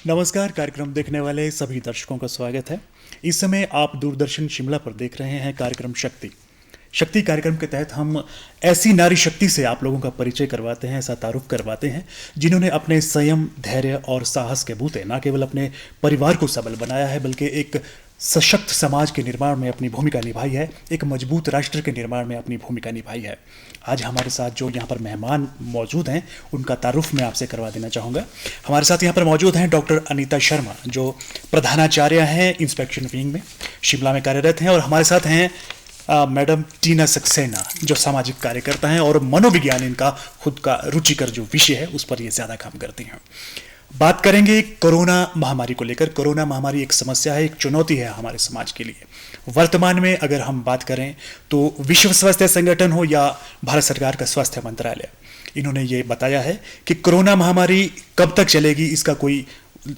नमस्कार। कार्यक्रम देखने वाले सभी दर्शकों का स्वागत है। इस समय आप दूरदर्शन शिमला पर देख रहे हैं कार्यक्रम शक्ति। शक्ति कार्यक्रम के तहत हम ऐसी नारी शक्ति से आप लोगों का परिचय करवाते हैं, ऐसा तारुफ करवाते हैं जिन्होंने अपने संयम, धैर्य और साहस के बूते न केवल अपने परिवार को सबल बनाया है बल्कि एक सशक्त समाज के निर्माण में अपनी भूमिका निभाई है, एक मजबूत राष्ट्र के निर्माण में अपनी भूमिका निभाई है। आज हमारे साथ जो यहाँ पर मेहमान मौजूद हैं उनका तारुफ मैं आपसे करवा देना चाहूँगा। हमारे साथ यहाँ पर मौजूद हैं डॉक्टर अनीता शर्मा, जो प्रधानाचार्य हैं इंस्पेक्शन विंग में, शिमला में कार्यरत हैं, और हमारे साथ हैं मैडम टीना सक्सेना, जो सामाजिक कार्यकर्ता हैं और मनोविज्ञान इनका खुद का रुचिकर जो विषय है उस पर ये ज़्यादा काम करती हैं। बात करेंगे कोरोना महामारी को लेकर। कोरोना महामारी एक समस्या है, एक चुनौती है हमारे समाज के लिए। वर्तमान में अगर हम बात करें तो विश्व स्वास्थ्य संगठन हो या भारत सरकार का स्वास्थ्य मंत्रालय, इन्होंने ये बताया है कि कोरोना महामारी कब तक चलेगी इसका कोई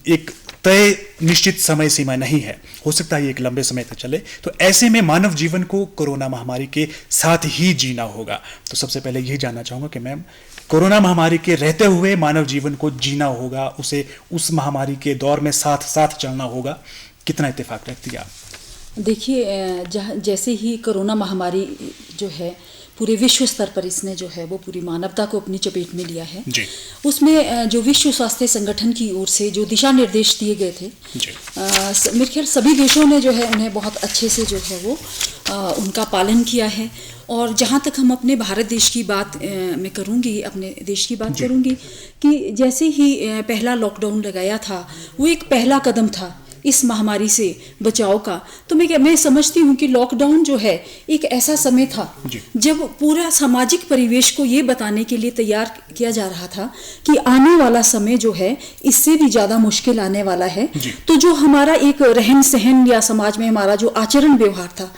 एक तय निश्चित समय सीमा नहीं है। हो सकता है ये एक लंबे समय तक चले। तो ऐसे में मानव जीवन को कोरोना महामारी के साथ ही जीना होगा। तो सबसे पहले यही जानना चाहूँगा कि मैम, कोरोना महामारी के रहते हुए मानव जीवन को जीना होगा, उसे उस महामारी के दौर में साथ साथ चलना होगा, कितना इत्तेफाक रखती है आप? देखिए, जैसे ही कोरोना महामारी जो है पूरे विश्व स्तर पर इसने जो है वो पूरी मानवता को अपनी चपेट में लिया है जी। उसमें जो विश्व स्वास्थ्य संगठन की ओर से जो दिशा निर्देश दिए गए थे, मेरे ख्याल सभी देशों ने जो है उन्हें बहुत अच्छे से जो है वो उनका पालन किया है। और जहाँ तक हम अपने भारत देश की बात मैं करूँगी, अपने देश की बात करूँगी कि जैसे ही पहला लॉकडाउन लगाया था वो एक पहला कदम था इस महामारी से बचाव का। तो मैं समझती हूँ कि लॉकडाउन जो है एक ऐसा समय था जब पूरा सामाजिक परिवेश को ये बताने के लिए तैयार किया जा रहा था कि आने वाला समय जो है इससे भी ज़्यादा मुश्किल आने वाला है। तो जो हमारा एक रहन सहन या समाज में हमारा जो आचरण व्यवहार था,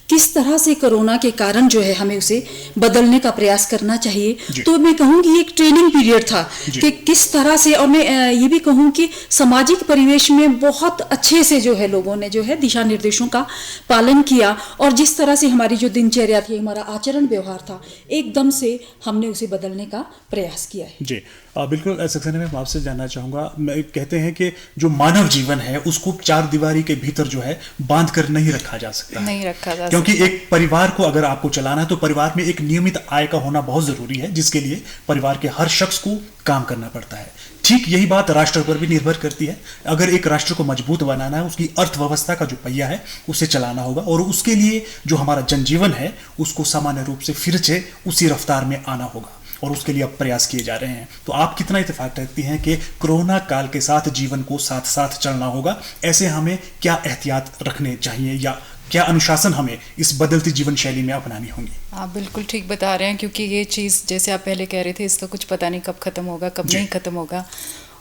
किस तरह से कोरोना के कारण जो है हमें उसे बदलने का प्रयास करना चाहिए। तो मैं कहूँगी एक ट्रेनिंग पीरियड था कि किस तरह से, और मैं ये भी कहूँ कि सामाजिक परिवेश में बहुत अच्छे से जो है लोगों ने जो है दिशा निर्देशों का पालन किया, और जिस तरह से हमारी जो दिनचर्या थी, हमारा आचरण व्यवहार था, एकदम से हमने उसे बदलने का प्रयास किया है। जी बिल्कुल। सक्सेना में आपसे जानना चाहूँगा, कहते हैं कि जो मानव जीवन है उसको चार दीवारी के भीतर जो है बांध कर नहीं रखा जा सकता, नहीं रखा जा क्योंकि एक परिवार को अगर आपको चलाना है तो परिवार में एक नियमित आय का होना बहुत जरूरी है, जिसके लिए परिवार के हर शख्स को काम करना पड़ता है। ठीक यही बात राष्ट्र पर भी निर्भर करती है। अगर एक राष्ट्र को मजबूत बनाना है, उसकी अर्थव्यवस्था का जो पहिया है उसे चलाना होगा, और उसके लिए जो हमारा जनजीवन है उसको सामान्य रूप से फिर से उसी रफ्तार में आना होगा, और उसके लिए अब प्रयास किए जा रहे हैं। तो आप कितना इत्तेफाक रखती हैं कि कोरोना काल के साथ जीवन को साथ साथ चलना होगा? ऐसे हमें क्या एहतियात रखने चाहिए या क्या अनुशासन हमें इस बदलती जीवन शैली में अपनानी होंगी? आप बिल्कुल ठीक बता रहे हैं, क्योंकि ये चीज़ जैसे आप पहले कह रहे थे, इसका कुछ पता नहीं कब खत्म होगा, कब नहीं खत्म होगा।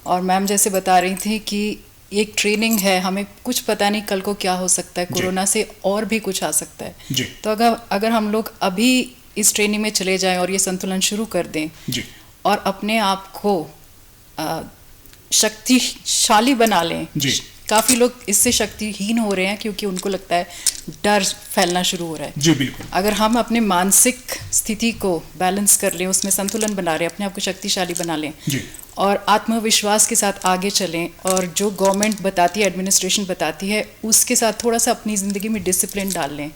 और मैम जैसे बता रही थी कि एक ट्रेनिंग है, हमें कुछ पता नहीं कल को क्या हो सकता है, कोरोना से और भी कुछ आ सकता है। तो अगर हम लोग अभी इस ट्रेनिंग में चले जाएं और ये संतुलन शुरू कर दें और अपने आप को शक्तिशाली बना लें। काफ़ी लोग इससे शक्तिहीन हो रहे हैं क्योंकि उनको लगता है डर फैलना शुरू हो रहा है। जी बिल्कुल। अगर हम अपने मानसिक स्थिति को बैलेंस कर लें, उसमें संतुलन बना लें, अपने आप को शक्तिशाली बना लें और आत्मविश्वास के साथ आगे चलें, और जो गवर्नमेंट बताती है, एडमिनिस्ट्रेशन बताती है, उसके साथ थोड़ा सा अपनी ज़िंदगी में डिसिप्लिन डाल लें,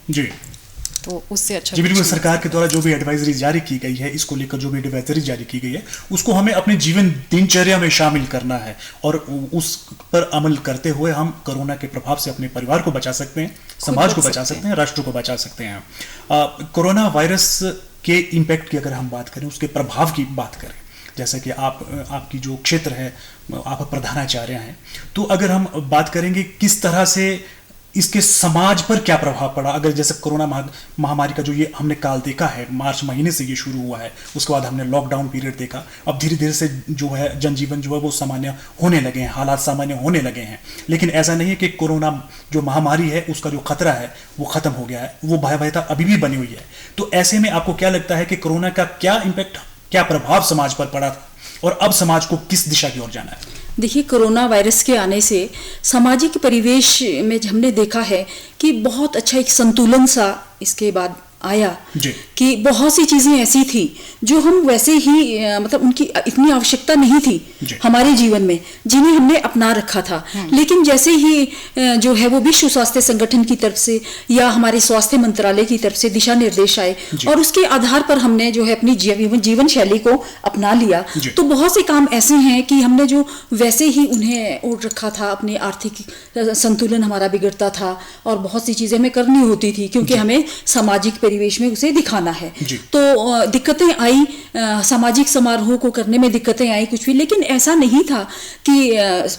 तो उससे अच्छा। जी बिल्कुल। सरकार के द्वारा जो भी एडवाइजरी जारी की गई है, इसको लेकर जो भी एडवाइजरी जारी की गई है, उसको हमें अपने जीवन दिनचर्या में शामिल करना है, और उस पर अमल करते हुए हम कोरोना के प्रभाव से अपने परिवार को बचा सकते हैं, समाज को बचा सकते हैं, राष्ट्र को बचा सकते हैं। कोरोना वायरस के इम्पैक्ट की अगर हम बात करें, उसके प्रभाव की बात करें, जैसा कि आपकी जो क्षेत्र है, आप प्रधानाचार्य हैं, तो अगर हम बात करेंगे किस तरह से इसके समाज पर क्या प्रभाव पड़ा, अगर जैसे कोरोना महामारी का जो ये हमने काल देखा है, मार्च महीने से ये शुरू हुआ है, उसके बाद हमने लॉकडाउन पीरियड देखा, अब धीरे धीरे से जो है जनजीवन जो है वो सामान्य होने लगे हैं, हालात सामान्य होने लगे हैं। लेकिन ऐसा नहीं है कि कोरोना जो महामारी है उसका जो खतरा है वो खत्म हो गया है, वो भयावहता अभी भी बनी हुई है। तो ऐसे में आपको क्या लगता है कि कोरोना का क्या इम्पैक्ट, क्या प्रभाव समाज पर पड़ा था, और अब समाज को किस दिशा की ओर जाना है? देखिए, कोरोना वायरस के आने से सामाजिक परिवेश में हमने देखा है कि बहुत अच्छा एक संतुलन सा इसके बाद आया जी। कि बहुत सी चीजें ऐसी थी जो हम वैसे ही मतलब उनकी इतनी आवश्यकता नहीं थी हमारे जीवन में, जिन्हें हमने अपना रखा था। लेकिन जैसे ही जो है वो विश्व स्वास्थ्य संगठन की तरफ से या हमारे स्वास्थ्य मंत्रालय की तरफ से दिशा निर्देश आए और उसके आधार पर हमने जो है अपनी जीवन शैली को अपना लिया, तो बहुत से काम ऐसे हैं कि हमने जो वैसे ही उन्हें ओढ़ रखा था, अपने आर्थिक संतुलन हमारा बिगड़ता था और बहुत सी चीजें हमें करनी होती थी क्योंकि हमें सामाजिक परिवेश में उसे दिखाना है। तो दिक्कतें आई, सामाजिक समारोह को करने में दिक्कतें आई कुछ भी, लेकिन ऐसा नहीं था कि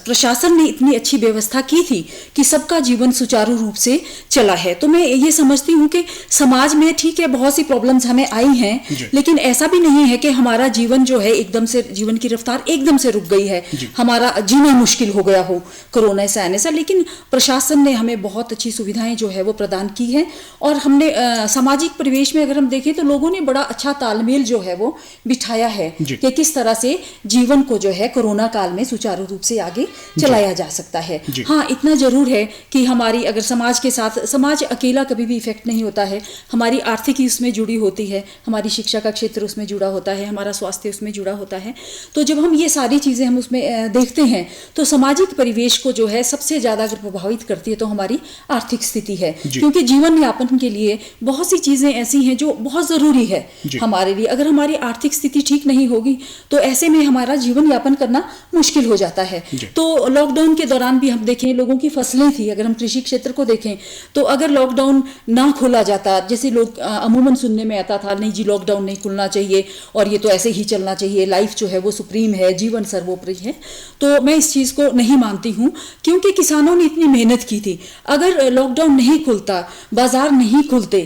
प्रशासन ने इतनी अच्छी व्यवस्था की थी कि सबका जीवन सुचारू रूप से चला है। तो मैं ये समझती हूँ कि समाज में ठीक है बहुत सी प्रॉब्लम्स हमें आई हैं, लेकिन ऐसा भी नहीं है कि हमारा जीवन जो है एकदम से, जीवन की रफ्तार एकदम से रुक गई है, हमारा जीना मुश्किल हो गया हो कोरोना से आने से। लेकिन प्रशासन ने हमें बहुत अच्छी सुविधाएं जो है वो प्रदान की है और हमने सामाजिक परिवेश में अगर हम देखें तो लोगों ने बड़ा अच्छा तालमेल जो है वो बिठाया है कि किस तरह से जीवन को जो है कोरोना काल में सुचारू रूप से आगे चलाया जा सकता है। हाँ, इतना जरूर है कि हमारी अगर समाज के साथ, समाज अकेला कभी भी इफेक्ट नहीं होता है, हमारी आर्थिकी उसमें जुड़ी होती है, हमारी शिक्षा का क्षेत्र उसमें जुड़ा होता है, हमारा स्वास्थ्य उसमें जुड़ा होता है। तो जब हम ये सारी चीजें हम उसमें देखते हैं तो सामाजिक परिवेश को जो है सबसे ज्यादा अगर प्रभावित करती है तो हमारी आर्थिक स्थिति है, क्योंकि जीवन यापन के लिए बहुत सी चीजें ऐसी हैं जो बहुत जरूरी है हमारे लिए। अगर हमारी आर्थिक स्थिति ठीक नहीं होगी तो ऐसे में हमारा जीवन यापन करना मुश्किल हो जाता है। तो लॉकडाउन के दौरान भी हम देखें लोगों की फसलें थी, अगर हम कृषि क्षेत्र को देखें तो अगर लॉकडाउन ना खोला जाता, जैसे लोग अमूमन सुनने में आता था नहीं जी लॉकडाउन नहीं खुलना चाहिए और ये तो ऐसे ही चलना चाहिए, लाइफ जो है वो सुप्रीम है, जीवन सर्वोपरि है, तो मैं इस चीज को नहीं मानती हूँ क्योंकि किसानों ने इतनी मेहनत की थी। अगर लॉकडाउन नहीं खुलता, बाजार नहीं खुलते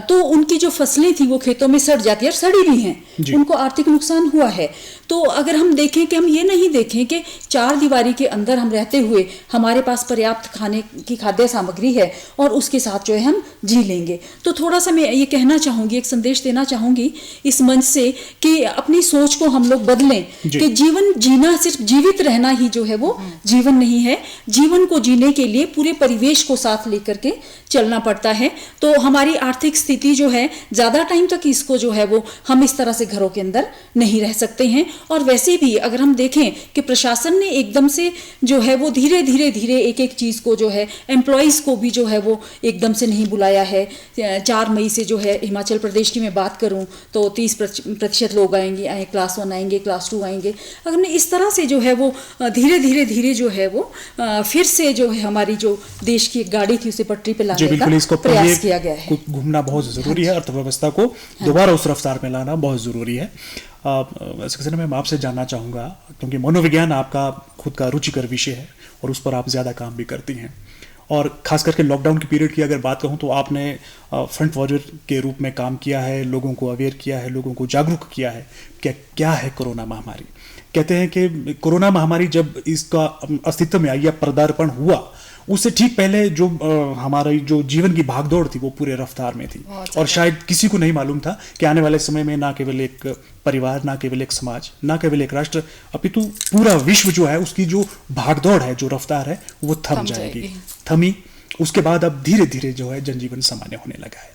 तो उनकी जो फसलें थी वो खेतों में सड़ जाती है और सड़ी भी हैं, उनको आर्थिक नुकसान हुआ है। तो अगर हम देखें कि हम ये नहीं देखें कि चार दीवारी के अंदर हम रहते हुए हमारे पास पर्याप्त खाने की खाद्य सामग्री है और उसके साथ जो है हम जी लेंगे, तो थोड़ा सा मैं ये कहना चाहूंगी, एक संदेश देना चाहूंगी इस मंच से कि अपनी सोच को हम लोग बदलें कि जीवन जीना सिर्फ जीवित रहना ही जो है वो जीवन नहीं है, जीवन को जीने के लिए पूरे परिवेश को साथ लेकर के चलना पड़ता है। तो हमारी आर्थिक स्थिति जो है ज्यादा टाइम तक इसको जो है वो हम इस तरह से घरों के अंदर नहीं रह सकते हैं। और वैसे भी अगर हम देखें कि प्रशासन ने एकदम से जो है वो धीरे धीरे एक एक चीज को जो है एम्प्लॉइज को भी जो है वो एकदम से नहीं बुलाया है। 4 मई से जो है हिमाचल प्रदेश की मैं बात करूं तो 30% लोग आएंगे, क्लास 1 आएंगे, क्लास 2 आएंगे। अगर हमने इस तरह से जो है वो धीरे धीरे जो है वो फिर से जो है हमारी जो देश की एक गाड़ी थी उसे पटरी पे लाने का प्रयास किया गया है। घूमना बहुत जरूरी है, अर्थव्यवस्था को दोबारा उस रफ्तार में लाना बहुत जरूरी है। मैं आपसे जानना चाहूँगा क्योंकि मनोविज्ञान आपका खुद का रुचिकर विषय है और उस पर आप ज़्यादा काम भी करती हैं, और खास करके लॉकडाउन के पीरियड की अगर बात कहूँ तो आपने फ्रंट वॉरियर के रूप में काम किया है, लोगों को अवेयर किया है, लोगों को जागरूक किया है क्या है कोरोना महामारी। कहते हैं कि कोरोना महामारी जब इसका अस्तित्व में आई या पदार्पण हुआ उससे ठीक पहले जो हमारी जो जीवन की भागदौड़ थी वो पूरे रफ्तार में थी और शायद किसी को नहीं मालूम था कि आने वाले समय में ना केवल एक परिवार, ना केवल एक समाज, ना केवल एक राष्ट्र, अपितु पूरा विश्व जो है उसकी जो भागदौड़ है, जो रफ्तार है वो थम जाएगी। थमी, उसके बाद अब धीरे धीरे जो है जनजीवन सामान्य होने लगा है।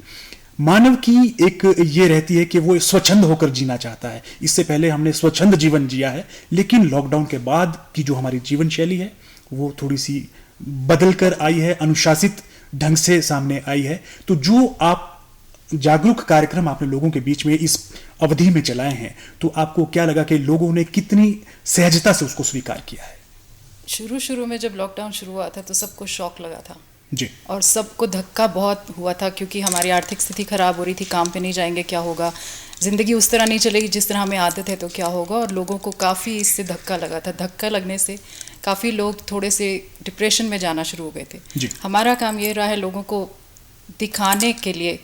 मानव की एक ये रहती है कि वो स्वच्छंद होकर जीना चाहता है। इससे पहले हमने स्वच्छंद जीवन जिया है, लेकिन लॉकडाउन के बाद की जो हमारी जीवन शैली है वो थोड़ी सी बदल कर आई है, अनुशासित ढंग से सामने आई है। तो जो आप जागरूक कार्यक्रम आपने लोगों के बीच में इस अवधि में चलाए हैं, तो आपको क्या लगा कि लोगों ने कितनी सहजता से उसको स्वीकार किया है? शुरू में जब लॉकडाउन शुरू हुआ था तो सबको शॉक लगा था जी, और सबको धक्का बहुत हुआ था क्योंकि हमारी आर्थिक स्थिति खराब हो रही थी, काम पे नहीं जाएंगे क्या होगा, ज़िंदगी उस तरह नहीं चलेगी जिस तरह हमें आदत है तो क्या होगा। और लोगों को काफ़ी इससे धक्का लगा था। धक्का लगने से काफ़ी लोग थोड़े से डिप्रेशन में जाना शुरू हो गए थे। हमारा काम ये रहा है लोगों को दिखाने के लिए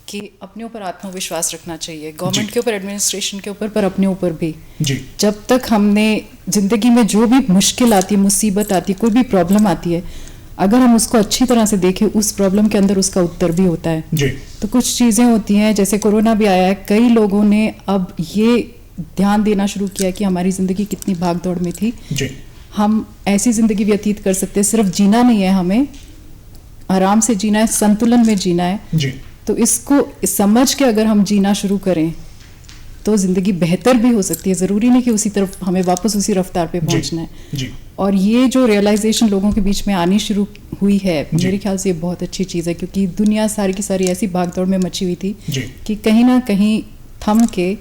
कि अपने ऊपर आत्मविश्वास रखना चाहिए, गवर्नमेंट के ऊपर, एडमिनिस्ट्रेशन के ऊपर, पर अपने ऊपर भी। जब तक हमने ज़िंदगी में जो भी मुश्किल आती है, मुसीबत आती है, कोई भी प्रॉब्लम आती है, अगर हम उसको अच्छी तरह से देखें उस प्रॉब्लम के अंदर उसका उत्तर भी होता है जी। तो कुछ चीज़ें होती हैं, जैसे कोरोना भी आया है, कई लोगों ने अब ये ध्यान देना शुरू किया कि हमारी ज़िंदगी कितनी भाग दौड़ में थी जी। हम ऐसी ज़िंदगी व्यतीत कर सकते हैं, सिर्फ जीना नहीं है, हमें आराम से जीना है, संतुलन में जीना है जी। तो इसको समझ के अगर हम जीना शुरू करें तो ज़िंदगी बेहतर भी हो सकती है। ज़रूरी नहीं कि उसी तरफ हमें वापस उसी रफ्तार पे पहुंचना है। जी। और ये जो रियलाइजेशन लोगों के बीच में आनी शुरू हुई है, मेरे ख्याल से ये बहुत अच्छी चीज़ है, क्योंकि दुनिया सारी की सारी ऐसी भागदौड़ में मची हुई थी कि कहीं ना कहीं थम के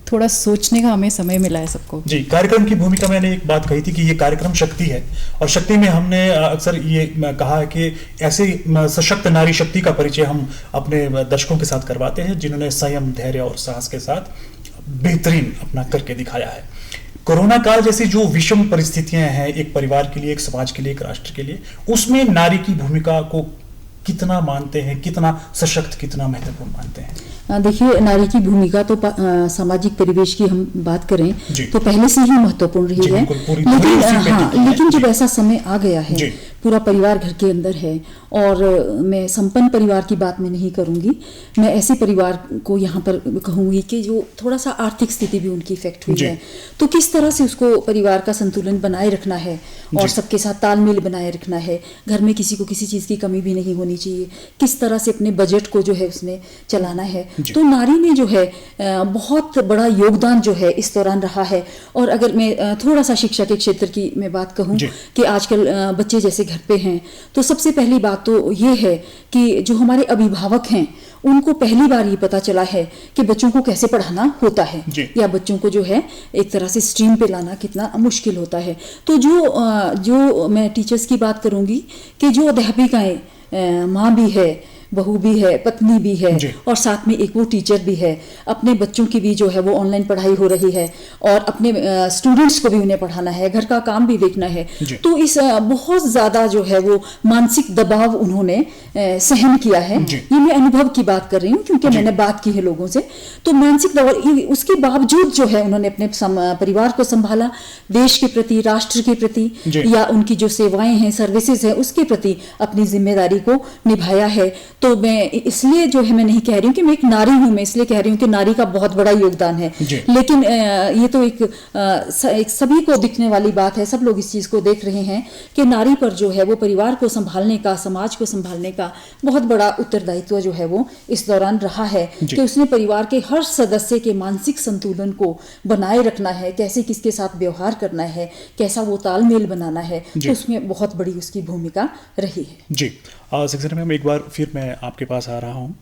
थोड़ा सोचने का हमें समय मिला है सबको। जी, कार्यक्रम की भूमिका मैंने एक बात कही थी कि ये कार्यक्रम शक्ति है, और शक्ति में हमने अक्सर ये कहा है कि ऐसे सशक्त नारी शक्ति का परिचय हम अपने दर्शकों के साथ करवाते हैं जिन्होंने संयम, धैर्य और साहस के साथ बेहतरीन अपना करके दिखाया है। कोरोना काल जैसी जो विषम परिस्थितियां हैं एक परिवार के लिए, एक समाज के लिए, एक राष्ट्र के लिए, उसमें नारी की भूमिका को कितना मानते हैं, कितना सशक्त, कितना महत्वपूर्ण मानते हैं? देखिए, नारी की भूमिका तो सामाजिक परिवेश की हम बात करें तो पहले से ही महत्वपूर्ण रही है, लेकिन जब ऐसा समय आ गया है, पूरा परिवार घर के अंदर है, और मैं संपन्न परिवार की बात मैं नहीं करूंगी, मैं ऐसे परिवार को यहाँ पर कहूंगी कि जो थोड़ा सा आर्थिक स्थिति भी उनकी इफेक्ट हुई है, तो किस तरह से उसको परिवार का संतुलन बनाए रखना है और सबके साथ तालमेल बनाए रखना है, घर में किसी को किसी चीज़ की कमी भी नहीं होनी चाहिए, किस तरह से अपने बजट को जो है उसमें चलाना है। तो नारी ने जो है बहुत बड़ा योगदान जो है इस दौरान रहा है। और अगर मैं थोड़ा सा शिक्षा के क्षेत्र की मैं बात कहूँ कि आजकल बच्चे जैसे घर पे हैं, तो सबसे पहली बात तो ये है कि जो हमारे अभिभावक हैं उनको पहली बार ये पता चला है कि बच्चों को कैसे पढ़ाना होता है, या बच्चों को जो है एक तरह से स्ट्रीम पे लाना कितना मुश्किल होता है। तो जो मैं टीचर्स की बात करूंगी कि जो अध्यापिकाएं माँ भी है, बहू भी है, पत्नी भी है, और साथ में एक वो टीचर भी है, अपने बच्चों की भी जो है वो ऑनलाइन पढ़ाई हो रही है, और अपने स्टूडेंट्स को भी उन्हें पढ़ाना है, घर का काम भी देखना है। तो इस बहुत ज़्यादा जो है वो मानसिक दबाव उन्होंने सहन किया है। ये मैं अनुभव की बात कर रही हूँ क्योंकि मैंने बात की है लोगों से। तो मानसिक दबाव, उसके बावजूद जो है उन्होंने अपने परिवार को संभाला, देश के प्रति, राष्ट्र के प्रति, या उनकी जो सेवाएं हैं, सर्विसेज हैं, उसके प्रति अपनी जिम्मेदारी को निभाया है। तो मैं इसलिए जो है मैं नहीं कह रही हूँ कि मैं एक नारी हूँ, मैं इसलिए कह रही हूँ कि नारी का बहुत बड़ा योगदान है, लेकिन ये तो एक सभी को दिखने वाली बात है, सब लोग इस चीज़ को देख रहे हैं कि नारी पर जो है वो परिवार को संभालने का, समाज को संभालने का बहुत बड़ा उत्तरदायित्व जो है वो इस दौरान रहा है कि उसने परिवार के हर सदस्य के मानसिक संतुलन को बनाए रखना है, कैसे किसके साथ व्यवहार करना है, कैसा वो तालमेल बनाना है, तो उसमें बहुत बड़ी उसकी भूमिका रही है। जी, सेक्रेटरी मैम, एक बार फिर मैं आपके पास आ रहा हूँ।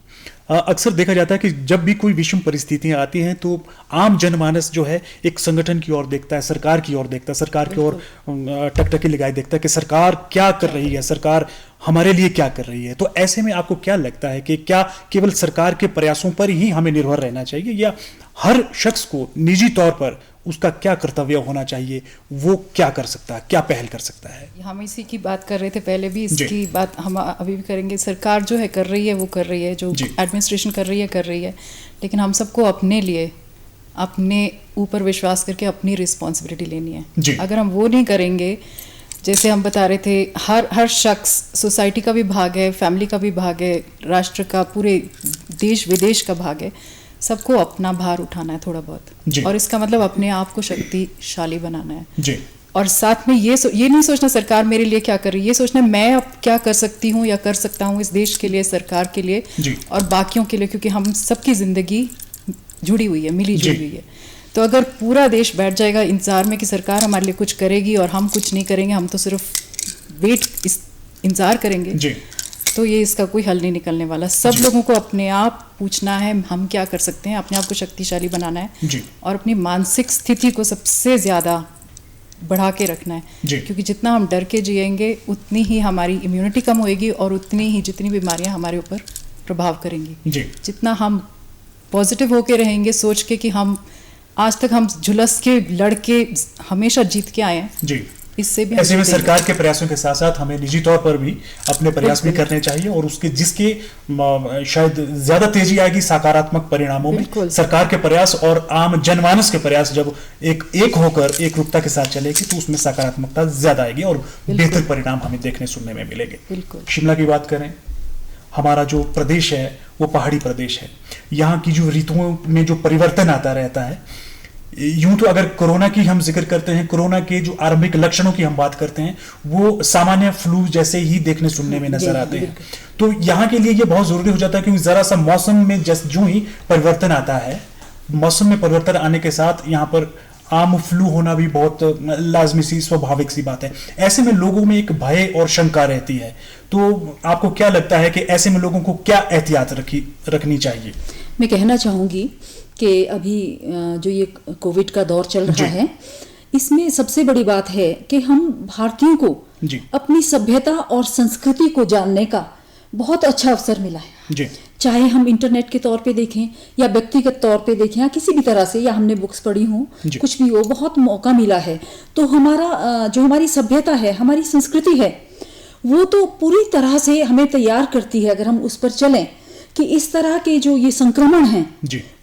अक्सर देखा जाता है कि जब भी कोई विषम परिस्थितियां आती हैं तो आम जनमानस जो है एक संगठन की ओर देखता है, सरकार की ओर देखता है, सरकार की ओर टकटकी लगाए देखता है कि सरकार क्या कर रही है, सरकार हमारे लिए क्या कर रही है। तो ऐसे में आपको क्या लगता है कि क्या केवल सरकार के प्रयासों पर ही हमें निर्भर रहना चाहिए, या हर शख्स को निजी तौर पर उसका क्या कर्तव्य होना चाहिए, वो क्या कर सकता है, क्या पहल कर सकता है? हम इसी की बात कर रहे थे पहले भी, इसकी बात हम अभी भी करेंगे। सरकार जो है कर रही है, वो कर रही है, जो एडमिनिस्ट्रेशन कर रही है, लेकिन हम सबको अपने लिए, अपने ऊपर विश्वास करके अपनी रिस्पॉन्सिबिलिटी लेनी है। अगर हम वो नहीं करेंगे, जैसे हम बता रहे थे, हर शख्स, सोसाइटी का भी भाग है, फैमिली का भी भाग है, राष्ट्र का, पूरे देश विदेश का भाग है, सबको अपना भार उठाना है थोड़ा बहुत, और इसका मतलब अपने आप को शक्तिशाली बनाना है। और साथ में ये नहीं सोचना सरकार मेरे लिए क्या कर रही है, ये सोचना मैं अब क्या कर सकती हूँ या कर सकता हूँ इस देश के लिए, सरकार के लिए और बाकियों के लिए, क्योंकि हम सबकी जिंदगी जुड़ी हुई है, मिली जुड़ी हुई है। तो अगर पूरा देश बैठ जाएगा इंतजार में कि सरकार हमारे लिए कुछ करेगी और हम कुछ नहीं करेंगे, हम तो सिर्फ इंतजार करेंगे, तो ये इसका कोई हल नहीं निकलने वाला। सब लोगों को अपने आप पूछना है हम क्या कर सकते हैं, अपने आप को शक्तिशाली बनाना है और अपनी मानसिक स्थिति को सबसे ज़्यादा बढ़ा के रखना है, क्योंकि जितना हम डर के जिएंगे उतनी ही हमारी इम्यूनिटी कम होएगी और उतनी ही जितनी बीमारियां हमारे ऊपर प्रभाव करेंगी। जितना हम पॉजिटिव होके रहेंगे, सोच के कि हम आज तक हम झुलस के लड़के हमेशा जीत के आए हैं, इससे भी ऐसे में सरकार के प्रयासों के साथ साथ हमें निजी तौर पर भी अपने प्रयास भी करने चाहिए, और उसके जिसके शायद ज्यादा तेजी आएगी सकारात्मक परिणामों में। सरकार के प्रयास और आम जनमानस के प्रयास जब एक होकर एक रूपता के साथ चलेगी तो उसमें सकारात्मकता ज्यादा आएगी और बेहतर परिणाम हमें देखने सुनने में मिलेंगे। शिमला की बात करें, हमारा जो प्रदेश है वो पहाड़ी प्रदेश है, यहाँ की जो ऋतुओं में जो परिवर्तन आता रहता है, यूं तो अगर कोरोना की हम जिक्र करते हैं, कोरोना के जो आरंभिक लक्षणों की हम बात करते हैं, वो सामान्य फ्लू जैसे ही देखने सुनने में नजर आते हैं। तो यहाँ के लिए ये बहुत जरूरी हो जाता है क्योंकि जरा सा मौसम में जो ही परिवर्तन आता है, मौसम में परिवर्तन आने के साथ यहाँ पर आम फ्लू होना भी बहुत लाजमी सी स्वाभाविक सी बात है। ऐसे में लोगों में एक भय और शंका रहती है। तो आपको क्या लगता है कि ऐसे में लोगों को क्या एहतियात रखनी चाहिए? मैं कहना चाहूँगी कि अभी जो ये कोविड का दौर चल रहा है, इसमें सबसे बड़ी बात है कि हम भारतीयों को अपनी सभ्यता और संस्कृति को जानने का बहुत अच्छा अवसर मिला है जी। चाहे हम इंटरनेट के तौर पे देखें या व्यक्तिगत तौर पे देखें या किसी भी तरह से, या हमने बुक्स पढ़ी हो, कुछ भी हो, बहुत मौका मिला है। तो हमारा जो हमारी सभ्यता है, हमारी संस्कृति है, वो तो पूरी तरह से हमें तैयार करती है अगर हम उस पर चलें कि इस तरह के जो ये संक्रमण हैं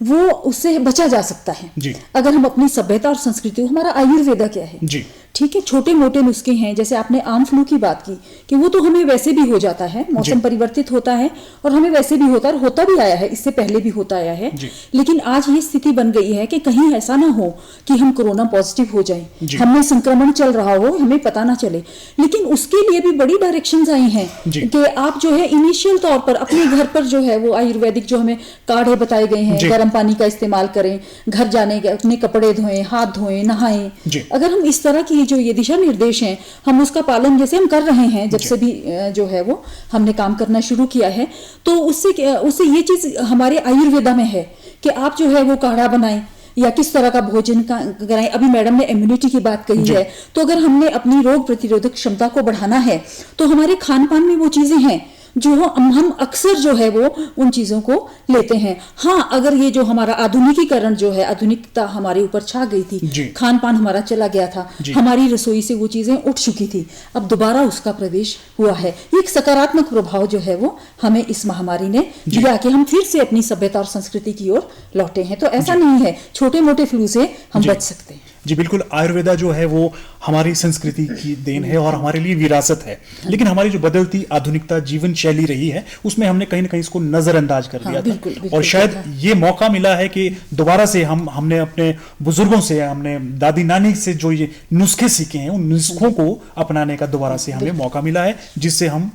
वो उससे बचा जा सकता है अगर हम अपनी सभ्यता और संस्कृति। हमारा आयुर्वेदा क्या है, ठीक है, छोटे मोटे नुस्खे हैं, जैसे आपने आम फ्लू की बात की कि वो तो हमें वैसे भी हो जाता है, मौसम परिवर्तित होता है और हमें वैसे भी होता है, होता भी आया है, इससे पहले भी होता आया है। लेकिन आज ये स्थिति बन गई है कि कहीं ऐसा ना हो कि हम कोरोना पॉजिटिव हो जाएं, हमें संक्रमण चल रहा हो, हमें पता ना चले। लेकिन उसके लिए भी बड़ी डायरेक्शंस आई हैं कि आप जो है इनिशियल तौर पर अपने घर पर जो है वो आयुर्वेदिक जो हमें काढ़े बताए गए हैं, गर्म पानी का इस्तेमाल करें, घर जाने के अपने कपड़े धोएं, हाथ धोएं, नहाएं। अगर हम इस तरह की जो ये दिशा निर्देश हैं, हम उसका पालन जैसे हम कर रहे हैं, जब से भी जो है वो हमने काम करना शुरू किया है, तो उससे ये चीज हमारे आयुर्वेदा में है कि आप जो है वो काढ़ा बनाएं या किस तरह का भोजन कराएं। अभी मैडम ने इम्यूनिटी की बात कही है, तो अगर हमने अपनी रोग प्रतिरोधक क्षमता को बढ़ाना है तो हमारे खान पान में वो चीजें हैं जो हम अक्सर जो है वो उन चीज़ों को लेते हैं। हाँ, अगर ये जो हमारा आधुनिकीकरण जो है, आधुनिकता हमारे ऊपर छा गई थी, खान पान हमारा चला गया था, हमारी रसोई से वो चीज़ें उठ चुकी थी, अब दोबारा उसका प्रवेश हुआ है। ये एक सकारात्मक प्रभाव जो है वो हमें इस महामारी ने दिया कि हम फिर से अपनी सभ्यता और संस्कृति की ओर लौटे हैं। तो ऐसा नहीं है, छोटे मोटे फ्लू से हम बच सकते हैं। जी बिल्कुल, आयुर्वेदा जो है वो हमारी संस्कृति की देन है और हमारे लिए विरासत है। लेकिन हमारी जो बदलती आधुनिकता जीवन शैली रही है, उसमें हमने कहीं ना कहीं इसको नजरअंदाज कर दिया था। बिल्कुल, और शायद ये मौका मिला है कि दोबारा से हमने अपने बुजुर्गों से, हमने दादी नानी से जो ये नुस्खे सीखे हैं, उन नुस्खों को अपनाने का दोबारा से हमें मौका मिला है, जिससे हम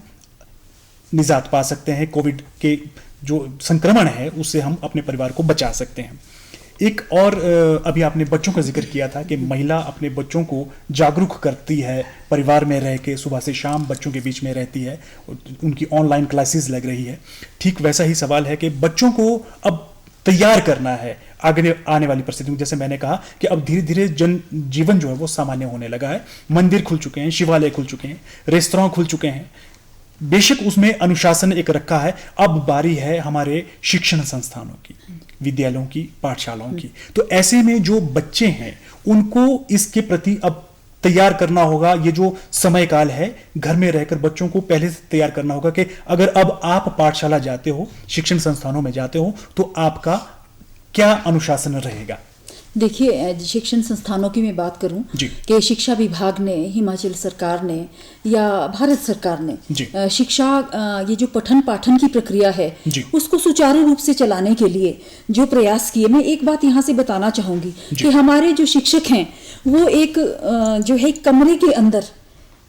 निजात पा सकते हैं। कोविड के जो संक्रमण है उससे हम अपने परिवार को बचा सकते हैं। एक और अभी आपने बच्चों का जिक्र किया था कि महिला अपने बच्चों को जागरूक करती है, परिवार में रह के सुबह से शाम बच्चों के बीच में रहती है, उनकी ऑनलाइन क्लासेस लग रही है। ठीक वैसा ही सवाल है कि बच्चों को अब तैयार करना है आगे आने वाली परिस्थिति में। जैसे मैंने कहा कि अब धीरे धीरे जीवन जो है वो सामान्य होने लगा है, मंदिर खुल चुके हैं, शिवालय खुल चुके हैं, रेस्तरां खुल चुके हैं, बेशक उसमें अनुशासन एक रखा है। अब बारी है हमारे शिक्षण संस्थानों की, विद्यालयों की, पाठशालाओं की। तो ऐसे में जो बच्चे हैं उनको इसके प्रति अब तैयार करना होगा। ये जो समय काल है, घर में रहकर बच्चों को पहले से तैयार करना होगा कि अगर अब आप पाठशाला जाते हो, शिक्षण संस्थानों में जाते हो, तो आपका क्या अनुशासन रहेगा। देखिए, शिक्षण संस्थानों की मैं बात करूं कि शिक्षा विभाग ने, हिमाचल सरकार ने या भारत सरकार ने शिक्षा, ये जो पठन पाठन की प्रक्रिया है उसको सुचारू रूप से चलाने के लिए जो प्रयास किए। मैं एक बात यहाँ से बताना चाहूंगी कि हमारे जो शिक्षक हैं वो एक जो है कमरे के अंदर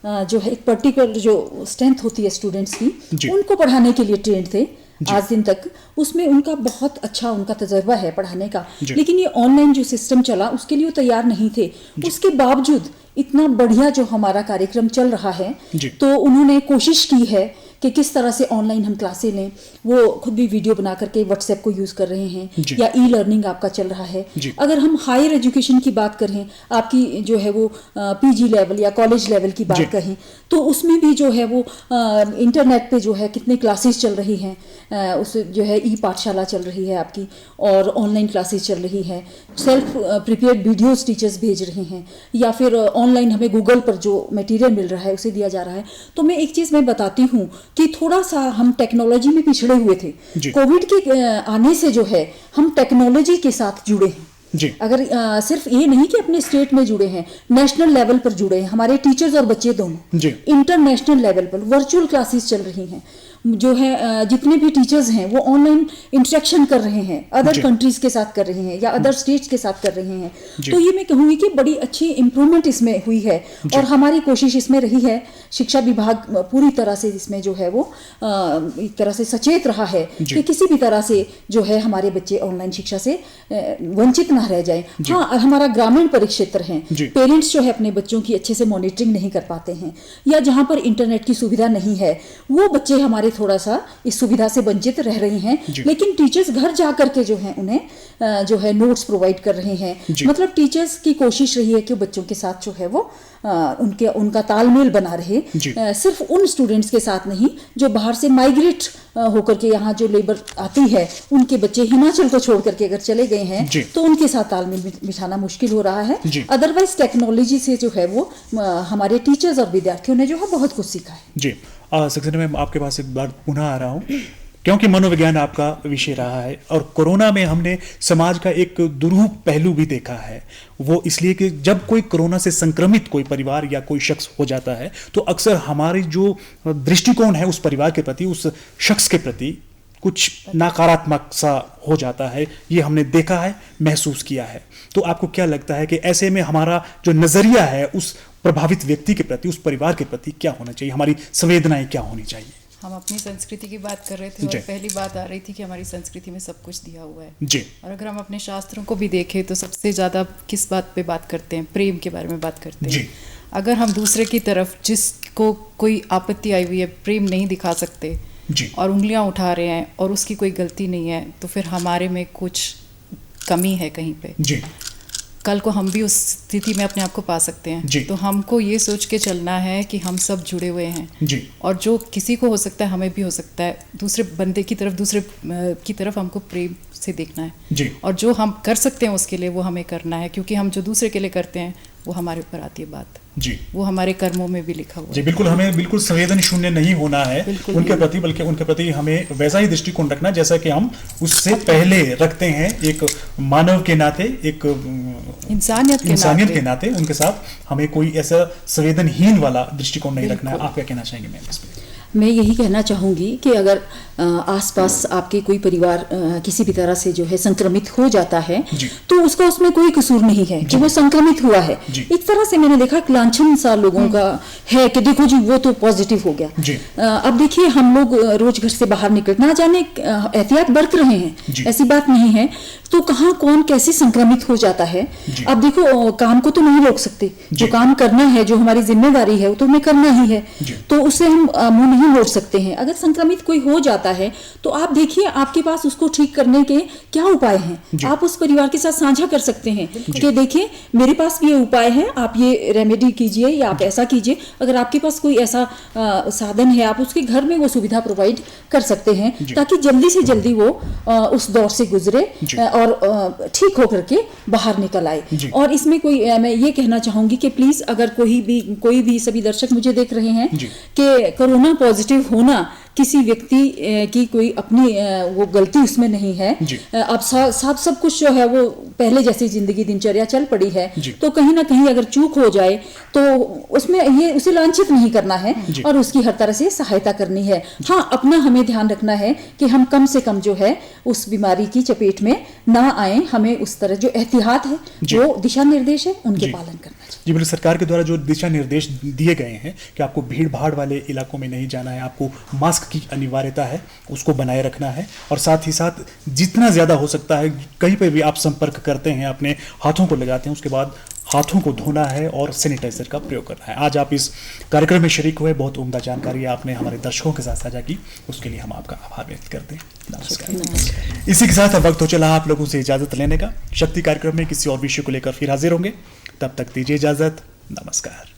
जो है एक पर्टिकुलर जो स्ट्रेंथ होती है स्टूडेंट्स की, उनको पढ़ाने के लिए ट्रेंड थे आज दिन तक। उसमें उनका बहुत अच्छा उनका तजर्बा है पढ़ाने का। लेकिन ये ऑनलाइन जो सिस्टम चला उसके लिए वो तैयार नहीं थे। उसके बावजूद इतना बढ़िया जो हमारा कार्यक्रम चल रहा है, तो उन्होंने कोशिश की है कि किस तरह से ऑनलाइन हम क्लासें लें। वो खुद भी वीडियो बना करके व्हाट्सएप को यूज़ कर रहे हैं, या ई लर्निंग आपका चल रहा है। अगर हम हायर एजुकेशन की बात करें, आपकी जो है वो पीजी लेवल या कॉलेज लेवल की बात करें, तो उसमें भी जो है वो इंटरनेट पे जो है कितने क्लासेस चल रही हैं, उस जो है ई पाठशाला चल रही है आपकी, और ऑनलाइन क्लासेस चल रही है, सेल्फ प्रिपेयर्ड वीडियोस टीचर्स भेज रहे हैं, या फिर ऑनलाइन हमें गूगल पर जो मटेरियल मिल रहा है उसे दिया जा रहा है। तो मैं एक चीज़ मैं बताती हूँ कि थोड़ा सा हम टेक्नोलॉजी में पिछड़े हुए थे। कोविड के आने से जो है हम टेक्नोलॉजी के साथ जुड़े हैं। अगर सिर्फ ये नहीं कि अपने स्टेट में जुड़े हैं, नेशनल लेवल पर जुड़े हैं। हमारे टीचर्स और बच्चे दोनों इंटरनेशनल लेवल पर वर्चुअल क्लासेस चल रही हैं। जो है जितने भी टीचर्स हैं वो ऑनलाइन इंटरेक्शन कर रहे हैं, अदर कंट्रीज के साथ कर रहे हैं या अदर स्टेट्स के साथ कर रहे हैं। तो ये मैं कहूँगी कि बड़ी अच्छी इम्प्रूवमेंट इसमें हुई है और हमारी कोशिश इसमें रही है, शिक्षा विभाग पूरी तरह से इसमें जो है वो एक तरह से सचेत रहा है कि किसी भी तरह से जो है हमारे बच्चे ऑनलाइन शिक्षा से वंचित ना रह जाएं। हाँ, हमारा ग्रामीण परिक्षेत्र है, पेरेंट्स जो है अपने बच्चों की अच्छे से मॉनिटरिंग नहीं कर पाते हैं या जहाँ पर इंटरनेट की सुविधा नहीं है वो बच्चे हमारे थोड़ा सा इस सुविधा से वंचित रह रहे हैं, लेकिन टीचर्स घर जा करके जो है उन्हें जो है नोट्स प्रोवाइड कर रहे हैं। मतलब टीचर्स की कोशिश रही है कि बच्चों के साथ जो है वो उनका तालमेल बना रहे, सिर्फ उन स्टूडेंट्स के साथ नहीं जो बाहर से माइग्रेट होकर के यहाँ जो लेबर आती है, उनके बच्चे हिमाचल को छोड़ करके अगर चले गए हैं तो उनके साथ तालमेल बिठाना मुश्किल हो रहा है। अदरवाइज टेक्नोलॉजी से जो है वो हमारे टीचर्स और विद्यार्थियों ने जो है बहुत कुछ सीखा है। जी, सक्सेना मैम आपके पास एक बार पुनः आ रहा हूँ, क्योंकि मनोविज्ञान आपका विषय रहा है और कोरोना में हमने समाज का एक दुरूह पहलू भी देखा है। वो इसलिए कि जब कोई कोरोना से संक्रमित कोई परिवार या कोई शख्स हो जाता है तो अक्सर हमारी जो दृष्टिकोण है उस परिवार के प्रति, उस शख्स के प्रति कुछ नकारात्मक सा हो जाता है। ये हमने देखा है, महसूस किया है। तो आपको क्या लगता है कि ऐसे में हमारा जो नज़रिया है उस प्रभावित व्यक्ति के प्रति, उस परिवार के प्रति क्या होना चाहिए, हमारी संवेदनाएं क्या होनी चाहिए? हम अपनी संस्कृति की बात कर रहे थे और पहली बात आ रही थी कि हमारी संस्कृति में सब कुछ दिया हुआ है जी। और अगर हम अपने शास्त्रों को भी देखें तो सबसे ज़्यादा किस बात पे बात करते हैं? प्रेम के बारे में बात करते हैं। अगर हम दूसरे की तरफ जिसको कोई आपत्ति आई हुई है प्रेम नहीं दिखा सकते और उंगलियां उठा रहे हैं और उसकी कोई गलती नहीं है तो फिर हमारे में कुछ कमी है कहीं पे। कल को हम भी उस स्थिति में अपने आप को पा सकते हैं। तो हमको ये सोच के चलना है कि हम सब जुड़े हुए हैं और जो किसी को हो सकता है हमें भी हो सकता है। दूसरे बंदे की तरफ, दूसरे की तरफ हमको प्रेम से देखना है और जो हम कर सकते हैं उसके लिए वो हमें करना है, क्योंकि हम जो दूसरे के लिए करते हैं वो हमारे ऊपर आती है बात जी, वो हमारे कर्मों में भी लिखा हुआ जी। बिल्कुल, हमें बिल्कुल संवेदन शून्य नहीं होना है उनके प्रति, बल्कि उनके प्रति हमें वैसा ही दृष्टिकोण रखना जैसा कि हम उससे पहले रखते हैं, एक मानव के नाते, एक इंसानियत के नाते उनके साथ हमें कोई ऐसा संवेदनहीन वाला दृष्टिकोण नहीं रखना है। आप क्या कहना चाहेंगे मैम इस पे? मैं यही कहना चाहूँगी कि अगर आसपास आपके कोई परिवार किसी भी तरह से जो है संक्रमित हो जाता है तो उसका उसमें कोई कसूर नहीं है कि वो संक्रमित हुआ है। एक तरह से मैंने देखा लांछन सा लोगों का है कि देखो जी वो तो पॉजिटिव हो गया। अब देखिए हम लोग रोज घर से बाहर निकल ना जाने एहतियात बरत रहे हैं, ऐसी बात नहीं है, तो कहाँ कौन कैसे संक्रमित हो जाता है। अब देखो काम को तो नहीं रोक सकते, जो काम करना है, जो हमारी जिम्मेदारी है वो तो हमें करना ही है, तो उससे हम मुंह नहीं मोड़ सकते हैं। अगर संक्रमित कोई हो जाता है तो आप देखिए आपके पास उसको ठीक करने के क्या उपाय हैं, आप उस परिवार के साथ साझा कर सकते हैं कि देखिए मेरे पास भी ये उपाय है, आप ये रेमेडी कीजिए या आप ऐसा कीजिए। अगर आपके पास कोई ऐसा साधन है आप उसके घर में वो सुविधा प्रोवाइड कर सकते हैं ताकि जल्दी से जल्दी वो उस दौर से गुजरे और ठीक होकर के बाहर निकल आए। और इसमें कोई मैं ये कहना चाहूंगी कि प्लीज अगर कोई भी सभी दर्शक मुझे देख रहे हैं कि कोरोना पॉजिटिव होना किसी व्यक्ति की कोई अपनी वो गलती उसमें नहीं है। अब सब कुछ जो है वो पहले जैसी जिंदगी दिनचर्या चल पड़ी है, तो कहीं ना कहीं अगर चूक हो जाए तो उसमें ये उसे लांछित नहीं करना है और उसकी हर तरह से सहायता करनी है। हाँ, अपना हमें ध्यान रखना है कि हम कम से कम जो है उस बीमारी की चपेट में ना आए। हमें उस तरह जो एहतियात है, जो दिशा निर्देश है, उनके पालन करना चाहिए। जी बिल्कुल, सरकार के द्वारा जो दिशा निर्देश दिए गए हैं कि आपको भीड़ भाड़ वाले इलाकों में नहीं जाना है, आपको मास्क की अनिवार्यता है, उसको बनाए रखना है और साथ ही साथ जितना ज़्यादा हो सकता है कहीं पर भी आप संपर्क करते हैं, अपने हाथों को लगाते हैं, उसके बाद हाथों को धोना है और सैनिटाइजर का प्रयोग करना है। आज आप इस कार्यक्रम में शरीक हुए, बहुत उम्दा जानकारी आपने हमारे दर्शकों के साथ साझा की, उसके लिए हम आपका आभार व्यक्त करते हैं। नमस्कार। इसी के साथ अब वक्त हो चला आप लोगों से इजाजत लेने का। शक्ति कार्यक्रम में किसी और विषय को लेकर फिर हाजिर होंगे, तब तक दीजिए इजाजत। नमस्कार।